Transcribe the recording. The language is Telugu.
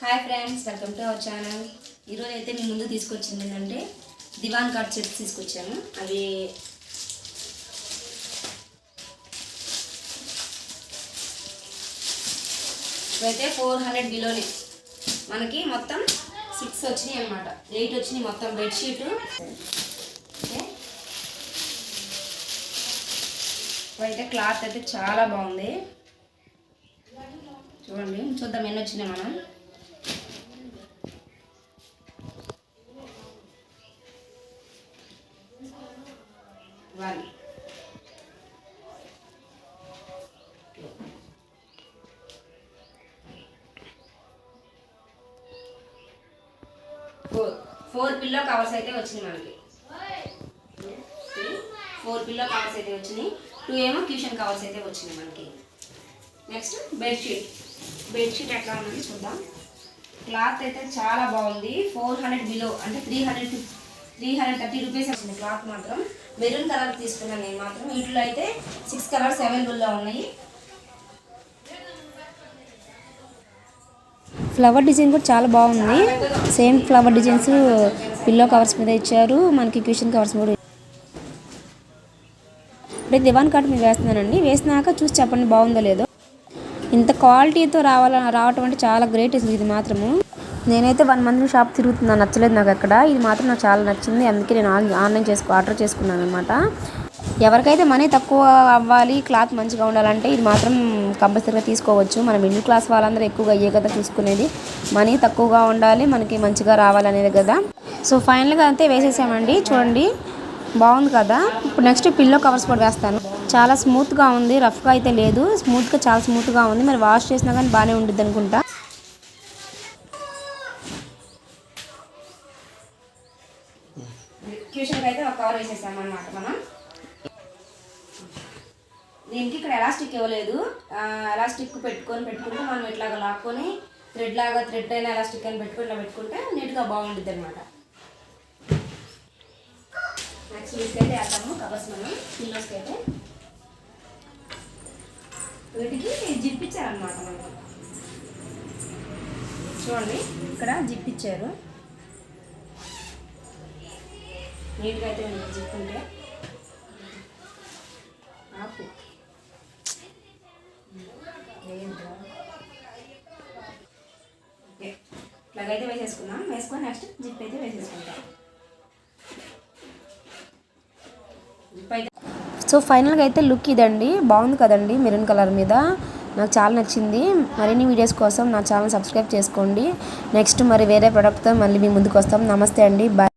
Hi friends, welcome to our channel. ఈరోజు అయితే మీ ముందు తీసుకొచ్చింది ఏంటంటే దివాన్ కాట్ సెట్స్ తీసుకొచ్చాను. అవి ఇవైతే 400 బిలోనే మనకి మొత్తం 6 వచ్చినాయి అన్నమాట. 8 వచ్చినాయి మొత్తం బెడ్షీట్. ఇవైతే క్లాత్ అయితే చాలా బాగుంది. చూడండి, చూద్దాం ఎన్ని వచ్చినాయి మనం. 1 4 పిల్లో కవర్స్ అయితే వచ్చినాయి మనకి. 4 పిల్లో కవర్స్ అయితే వచ్చినాయి. 2 ఏమో క్యూషన్ కవర్స్ అయితే వచ్చినాయి మనకి. నెక్స్ట్ బెడ్షీట్ ఎట్లా ఉన్నది చూద్దాం. క్లాత్ అయితే చాలా బాగుంది. 400 బిలో అంటే 330 రూపీస్ వచ్చింది. క్లాత్ మాత్రం మెరూన్ కలర్ తీసుకున్నాను నేను మాత్రం. వీటిలో అయితే 6 కలర్స్ అవైలబుల్లో ఉన్నాయి. ఫ్లవర్ డిజైన్ కూడా చాలా బాగుంది. Same flower designs pillow covers మీద ఇచ్చారు, మనకి క్యూషన్ కవర్స్ కూడా. ఇప్పుడు దివాన్ కాట్ మీద వేస్తున్నానండి. వేసినాక చూసి చెప్పండి బాగుందో లేదో. ఇంత క్వాలిటీతో రావటం అంటే చాలా గ్రేట్ ఇది మాత్రము. నేనైతే 1 మంత్ షాప్ తిరుగుతున్నాను, నచ్చలేదు నాకు అక్కడ. ఇది మాత్రం నాకు చాలా నచ్చింది, అందుకే నేను ఆర్డర్ చేసుకున్నాను అనమాట. ఎవరికైతే మనీ తక్కువ అవ్వాలి, క్లాత్ మంచిగా ఉండాలంటే ఇది మాత్రం కంపల్సరీగా తీసుకోవచ్చు. మన మిడిల్ క్లాస్ వాళ్ళందరూ ఎక్కువగా అయ్యే కదా చూసుకునేది. మనీ తక్కువగా ఉండాలి, మనకి మంచిగా రావాలనేది కదా. సో ఫైనల్గా అయితే వేసేసామండి. చూడండి బాగుంది కదా. ఇప్పుడు నెక్స్ట్ పిల్లో కవర్స్ కూడా వేస్తాను. చాలా స్మూత్గా ఉంది, రఫ్గా అయితే లేదు, చాలా స్మూత్గా ఉంది. మరి వాష్ చేసినా కానీ బాగానే ఉంటుంది అనుకుంటా. క్యూషన్కి అయితే ఒక కవర్ వేసేసాము అనమాట మనం. దీనికి ఇక్కడ ఎలాస్టిక్ ఇవ్వలేదు. ఎలాస్టిక్ పెట్టుకుంటే మనం ఇట్లాగా లాక్కొని థ్రెడ్ అయినా ఎలాస్టిక్ అని పెట్టుకుంటే నీట్గా బాగుంటుంది అనమాట. నెక్స్ట్ వీటికి అయితే వేద్దాము కవర్స్ మనం. పిల్లోస్కి అయితే వీటికి జిప్ ఇచ్చారనమాట మనకి. చూడండి, ఇక్కడ జిప్ ఇచ్చారు. నీట్గా అయితే ఉంది జిప్ ఉంటే. ఆపు ఓకే, ఇట్లాగైతే వేసేసుకున్నాం. వేసుకొని నెక్స్ట్ జిప్ అయితే వేసేసుకుంటాం. జిప్ అయితే సో ఫైనల్గా అయితే లుక్ ఇదండి. బాగుంది కదండి, మెరూన్ కలర్ మీద నాకు చాలా నచ్చింది. మరిన్ని వీడియోస్ కోసం నా ఛానల్ సబ్స్క్రైబ్ చేసుకోండి. నెక్స్ట్ మరి వేరే ప్రోడక్ట్తో మళ్ళీ మీ ముందుకు వస్తాం. నమస్తే అండి, బాయ్.